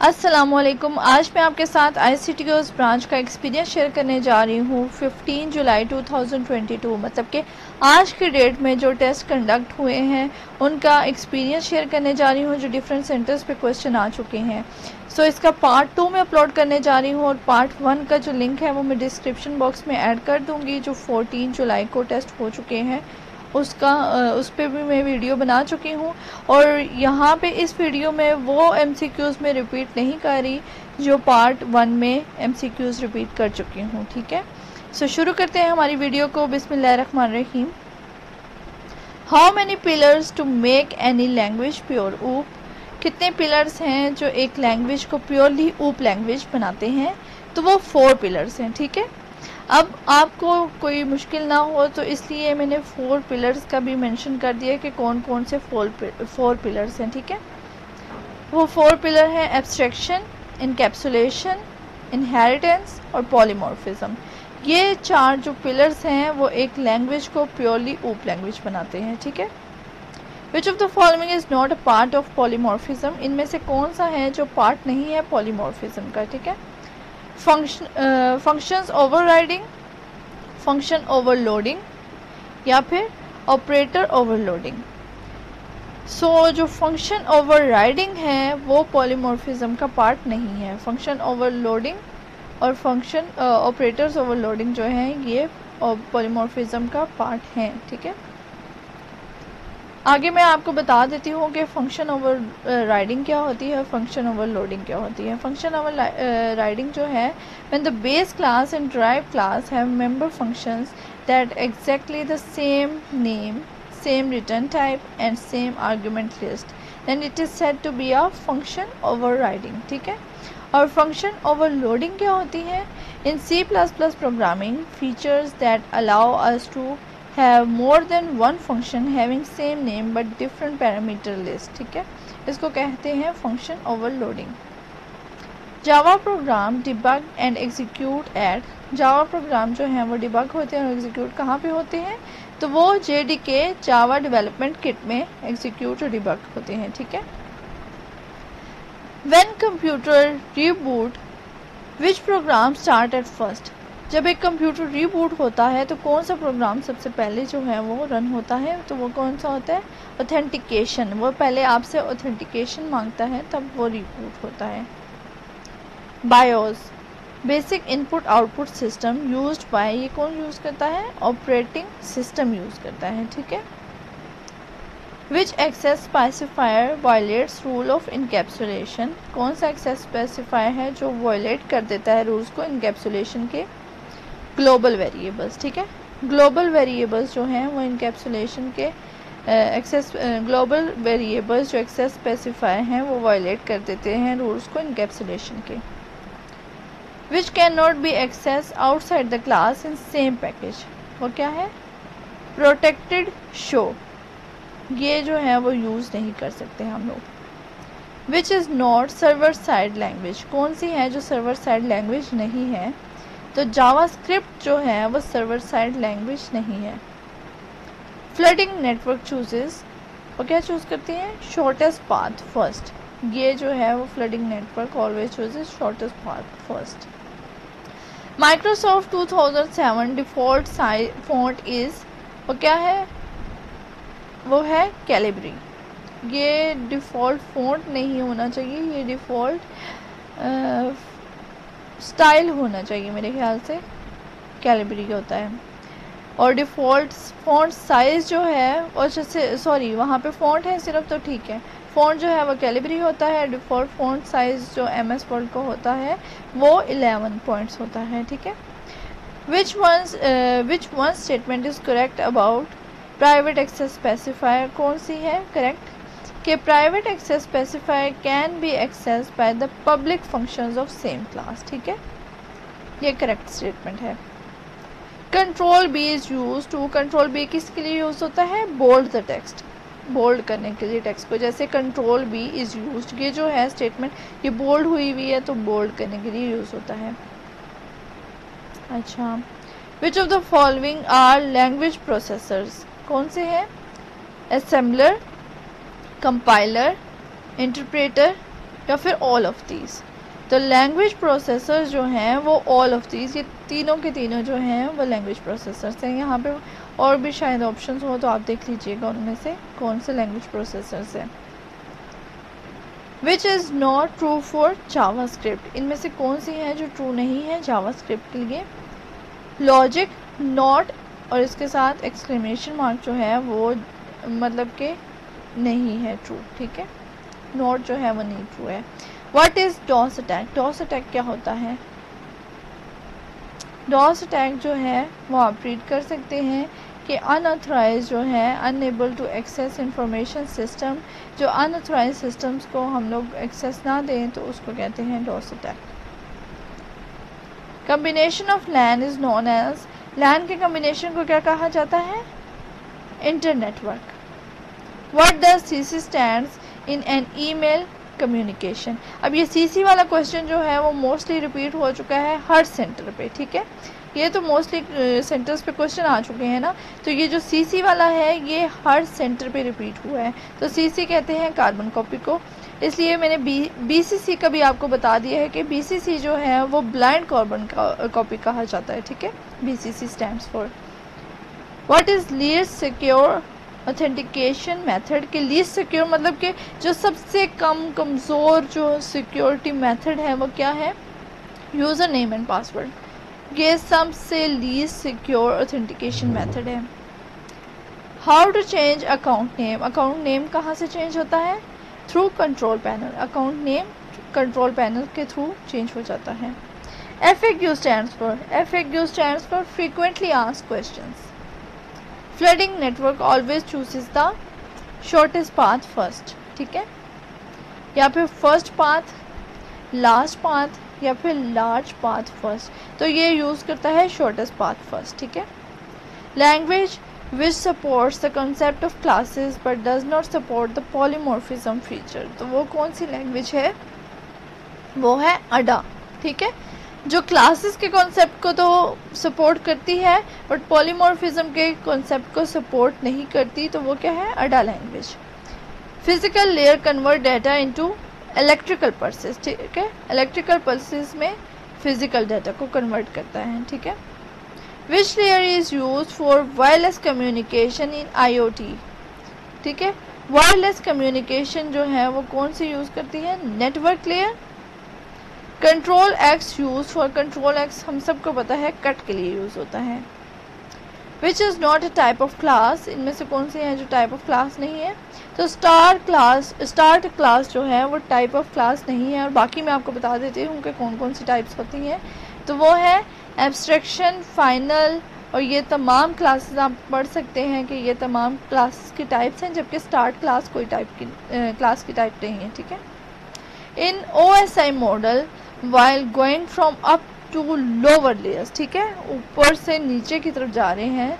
अस्सलामुअलैकुम। आज मैं आपके साथ ICTOS ब्रांच का एक्सपीरियंस शेयर करने जा रही हूँ। 15 जुलाई 2022 मतलब कि आज के डेट में जो टेस्ट कंडक्ट हुए हैं उनका एक्सपीरियंस शेयर करने जा रही हूँ, जो डिफरेंट सेंटर्स पे क्वेश्चन आ चुके हैं। सो इसका पार्ट 2 में अपलोड करने जा रही हूँ और पार्ट 1 का जो लिंक है वो मैं डिस्क्रिप्शन बॉक्स में ऐड कर दूँगी। जो 14 जुलाई को टेस्ट हो चुके हैं उस पर भी मैं वीडियो बना चुकी हूँ और यहाँ पे इस वीडियो में वो MCQs में रिपीट नहीं कर रही जो पार्ट 1 में MCQs रिपीट कर चुकी हूँ। ठीक है, सो शुरू करते हैं हमारी वीडियो को। बिस्मिल्लाहिर्रहमानिर्रहीम। How many pillars to make any language pure ऊप? कितने पिलर्स हैं जो एक लैंग्वेज को प्योरली ऊप लैंग्वेज बनाते हैं? तो वो 4 पिलर्स हैं। ठीक है, अब आपको कोई मुश्किल ना हो तो इसलिए मैंने 4 पिलर्स का भी मेंशन कर दिया कि कौन कौन से 4 पिलर्स हैं। ठीक है, वो 4 पिलर हैं एब्स्ट्रैक्शन, इनकैप्सुलेशन, इनहेरिटेंस और पॉलीमॉर्फिज्म। ये 4 जो पिलर्स हैं वो एक लैंग्वेज को प्योरली ऊप लैंग्वेज बनाते हैं। ठीक है, विच of the following is not a part of polymorphism? इनमें से कौन सा है जो पार्ट नहीं है पॉलीमॉर्फिज्म का? ठीक है, फंक्शंस ओवरराइडिंग, फंक्शन ओवरलोडिंग या फिर ऑपरेटर ओवरलोडिंग। सो जो फंक्शन ओवरराइडिंग है वो पॉलीमॉर्फिज्म का पार्ट नहीं है। फंक्शन ओवरलोडिंग और फंक्शन ऑपरेटर्स ओवरलोडिंग जो हैं ये पॉलीमॉर्फिज्म का पार्ट हैं। ठीक है, आगे मैं आपको बता देती हूँ कि फंक्शन ओवर राइडिंग क्या होती है और फंक्शन ओवरलोडिंग क्या होती है। फंक्शन ओवर राइडिंग जो है, when the base class and drive class have member functions that exactly the same name, same return type and same argument list, then it is said to be a function overriding. ठीक है, और function overloading क्या होती है? In C++ programming, features that allow us to have more than one function having same name but different parameter list। ठीक है, इसको कहते हैं function overloading. Java program debug and execute at, Java program जो हैं वो डिबग होते हैं और एग्जीक्यूट कहाँ पे होते हैं? तो वो JDK जावा डेवलपमेंट किट में एग्जीक्यूट और डिबग होते हैं। ठीक है, when computer reboot which programme start at first? जब एक कंप्यूटर रीबूट होता है तो कौन सा प्रोग्राम सबसे पहले जो है वो रन होता है? तो वो कौन सा होता है? ऑथेंटिकेशन। वो पहले आपसे ऑथेंटिकेशन मांगता है तब वो रीबूट होता है। BIOS, basic input output system used by, ये कौन यूज़ करता है? ऑपरेटिंग सिस्टम यूज़ करता है। ठीक है, which access specifier violates rule of encapsulation? कौन सा एक्सेस स्पेसिफायर है जो वायलेट कर देता है रूल्स को इनकैप्सुलेशन के? Global variables. ठीक है, ग्लोबल वेरिएबल्स जो हैं वो इनकैप्सुलेशन के एक्सेस, ग्लोबल वेरिएबल्स जो एक्सेस स्पेसिफायर हैं वो वायलेट कर देते हैं रूल्स को इनकैप्सुलेशन के। Which can not be access outside the class in same package, वो क्या है? प्रोटेक्टेड शो, ये जो है वो यूज़ नहीं कर सकते हम लोग। Which is not server side language, कौन सी है जो सर्वर साइड लैंग्वेज नहीं है? तो जावास्क्रिप्ट जो है वो सर्वर साइड लैंग्वेज नहीं है। फ्लडिंग नेटवर्क चूजेस, वो क्या चूज़ करती हैं? शॉर्टेस्ट पाथ फर्स्ट, ये जो है वो flooding network always chooses shortest path first. Microsoft 2007 default font is, वो क्या है? वो है कैलिब्री। ये डिफ़ॉल्ट फॉन्ट नहीं होना चाहिए, ये डिफ़ॉल्ट स्टाइल होना चाहिए मेरे ख्याल से, कैलिब्री होता है। और डिफ़ॉल्ट फ़ॉन्ट साइज़ जो है, और जैसे सॉरी वहाँ पे फ़ॉन्ट है सिर्फ तो ठीक है, फ़ॉन्ट जो है वो कैलिब्री होता है। डिफ़ॉल्ट फ़ॉन्ट साइज़ जो MS वर्ड का होता है वो 11 पॉइंट्स होता है। ठीक है, which one statement is correct about private access specifier? कौन सी है करेक्ट? कि private access specifier can be access by the public functions of same class. ठीक है, ये करेक्ट स्टेटमेंट है। Control b is use to, control b किसके लिए यूज़ होता है? बोल्ड द टेक्स्ट, बोल्ड करने के लिए टेक्स्ट को, जैसे कंट्रोल बी इज़ यूज, ये जो है स्टेटमेंट ये बोल्ड हुई हुई है तो बोल्ड करने के लिए यूज़ होता है। अच्छा, which of the following are language processors? कौन से हैं? असेंबलर, कंपाइलर, इंटरप्रेटर, या फिर ऑल ऑफ दीज। तो लैंग्वेज प्रोसेसर्स जो हैं वो ऑल ऑफ दीज, ये तीनों के तीनों जो हैं वो लैंग्वेज प्रोसेसर्स हैं। यहाँ पे और भी शायद ऑप्शंस हो तो आप देख लीजिएगा उनमें से कौन से लैंग्वेज प्रोसेसर्स हैं। Which is not true for JavaScript, इनमें से कौन सी है जो ट्रू नहीं है जावास्क्रिप्ट के लिए। लॉजिक, नॉट और इसके साथ एक्सक्लेमेशन मार्क जो है वो मतलब कि नहीं है ट्रू, ठीक है, नॉट जो है वो नहीं ट्रू है। What is DoS attack, DoS attack क्या होता है। डॉस अटैक जो है वो आप रीड कर सकते हैं कि अनऑथराइज जो है unable to access information system, जो अनऑथराइज सिस्टम्स को हम लोग एक्सेस ना दें तो उसको कहते हैं DoS attack. Combination of LAN is known as, LAN के कम्बिनेशन को क्या कहा जाता है, internetwork. What does CC stands in an email communication. अब ये सीसी वाला क्वेश्चन जो है वो मोस्टली रिपीट हो चुका है हर सेंटर पे, ठीक है, ये तो मोस्टली सेंटर्स पे क्वेश्चन आ चुके हैं ना, तो ये जो सीसी वाला है ये हर सेंटर पे रिपीट हुआ है। तो सीसी कहते हैं कार्बन कॉपी को, इसलिए मैंने बीसीसी का भी आपको बता दिया है कि बीसीसी जो है वो ब्लाइंड कार्बन कॉपी कहा जाता है, ठीक है, BCC stands for. What is least secure authentication method, के लीस्ट सिक्योर मतलब कि जो सबसे कमज़ोर जो सिक्योरिटी मेथड है वो क्या है, यूज़र नेम एंड पासवर्ड, ये सबसे लीस्ट सिक्योर ऑथेंटिकेशन मेथड है। How to change account name, account name कहाँ से चेंज होता है, through control panel, account name control panel के थ्रू चेंज हो जाता है। FAQ stands for, FAQ stands for frequently asked questions. Flooding network always chooses the shortest path first, ठीक है, या फिर फर्स्ट पाथ, लास्ट पाथ या फिर लार्ज पाथ फर्स्ट, तो ये यूज़ करता है शॉर्टेस्ट पाथ फर्स्ट, ठीक है। Language which supports the concept of classes but does not support the polymorphism feature, तो वो कौन सी लैंग्वेज है, वो है अडा, ठीक है, जो क्लासेस के कॉन्सेप्ट को तो सपोर्ट करती है बट पॉलीमॉर्फिज्म के कॉन्सेप्ट को सपोर्ट नहीं करती, तो वो क्या है, Ada language. Physical layer convert data into electrical pulses, ठीक है, इलेक्ट्रिकल पल्सेस में फिजिकल डाटा को कन्वर्ट करता है, ठीक है। Which layer is used for wireless communication in IoT, ठीक है, वायरलेस कम्युनिकेशन जो है वो कौन सी यूज़ करती है, network layer. Control X use for, control X हम सबको पता है कट के लिए यूज़ होता है। Which is not a type of class, इनमें से कौन सी है जो टाइप ऑफ क्लास नहीं है, तो स्टार्ट क्लास जो है वो टाइप ऑफ क्लास नहीं है, और बाकी मैं आपको बता देती हूँ कि कौन कौन सी टाइप्स होती हैं, तो वो है एब्स्ट्रैक्शन, फाइनल, और ये तमाम क्लासेस आप पढ़ सकते हैं कि ये तमाम क्लासेस की टाइप्स हैं, जबकि स्टार्ट क्लास कोई टाइप की क्लास की टाइप नहीं है, ठीक है। In OSI model while going from up to lower layers, ठीक है, ऊपर से नीचे की तरफ जा रहे हैं,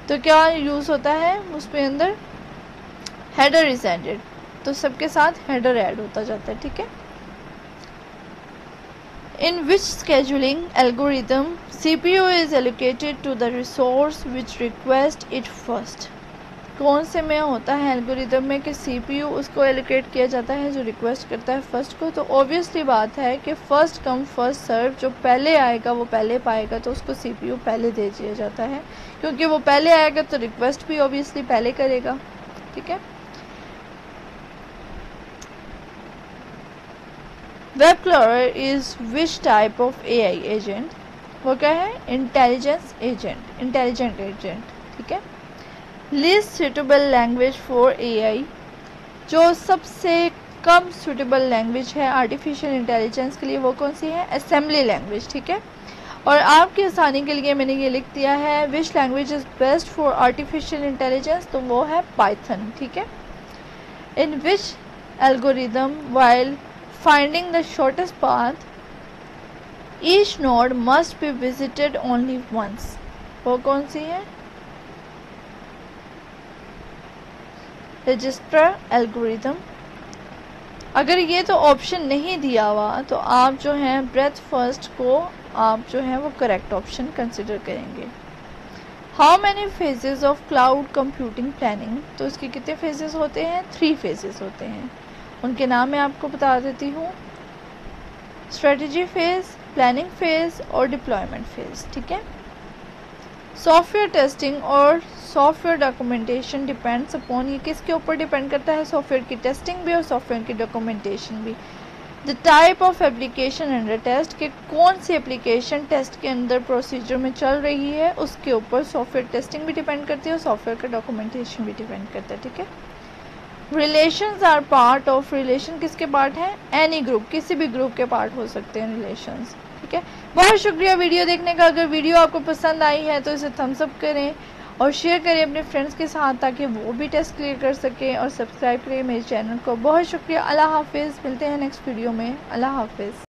तो क्या यूज़ होता है उसमें अंदर, हेडर इज एडेड, तो सबके साथ हेडर ऐड होता जाता है, ठीक है। In which scheduling algorithm CPU is allocated to the resource which request it first, कौन से में होता है एल्गोरिथम में कि CPU उसको एलोकेट किया जाता है जो रिक्वेस्ट करता है फर्स्ट को, तो ऑब्वियसली बात है कि फर्स्ट कम फर्स्ट सर्व, जो पहले आएगा वो पहले पाएगा, तो उसको CPU पहले दे दिया जाता है, क्योंकि वो पहले आएगा तो रिक्वेस्ट भी ऑब्वियसली पहले करेगा, ठीक है। Web crawler is which type of AI agent, वो क्या है, इंटेलिजेंस एजेंट, इंटेलिजेंट एजेंट, ठीक है। Least suitable language for AI, जो सबसे कम सुटेबल लैंग्वेज है आर्टिफिशियल इंटेलिजेंस के लिए वो कौन सी है, असेंबली लैंग्वेज, ठीक है। और आपकी आसानी के लिए मैंने ये लिख दिया है which language is best for artificial intelligence, तो वो है पाइथन, ठीक है। In which algorithm while finding the shortest path each node must be visited only once, वो कौन सी है, रजिस्टर एल्गोरिथम। अगर ये तो ऑप्शन नहीं दिया हुआ तो आप जो है ब्रेथ फर्स्ट को आप जो है वो करेक्ट ऑप्शन कंसिडर करेंगे। How many phases of cloud computing planning, तो इसके कितने फेजेस होते हैं, 3 फेजेस होते हैं। उनके नाम मैं आपको बता देती हूँ। स्ट्रेटजी फेज़, प्लानिंग फेज़ और डिप्लॉयमेंट फेज़, ठीक है। सॉफ्टवेयर टेस्टिंग और सॉफ्टवेयर डॉक्यूमेंटेशन डिपेंड्स अपॉन, ये किसके ऊपर डिपेंड करता है? सॉफ्टवेयर की टेस्टिंग भी और सॉफ्टवेयर की डॉक्यूमेंटेशन भी। The type of application under test, कि कौन सी एप्लीकेशन टेस्ट के अंदर प्रोसीजर में चल रही है, उसके ऊपर सॉफ्टवेयर टेस्टिंग भी डिपेंड करती है और सॉफ्टवेयर का डॉक्यूमेंटेशन भी डिपेंड करता है, ठीक है। Relations are part of, relation किसके पार्ट हैं? एनी ग्रुप, किसी भी ग्रुप के पार्ट हो सकते हैं रिलेशंस, ठीक है। बहुत शुक्रिया वीडियो देखने का। अगर वीडियो आपको पसंद आई है तो इसे थम्स अप करें और शेयर करें अपने फ्रेंड्स के साथ ताकि वो भी टेस्ट क्लियर कर सकें, और सब्सक्राइब करें मेरे चैनल को। बहुत शुक्रिया। अल्लाह हाफिज़। मिलते हैं नेक्स्ट वीडियो में। अल्लाह हाफिज़।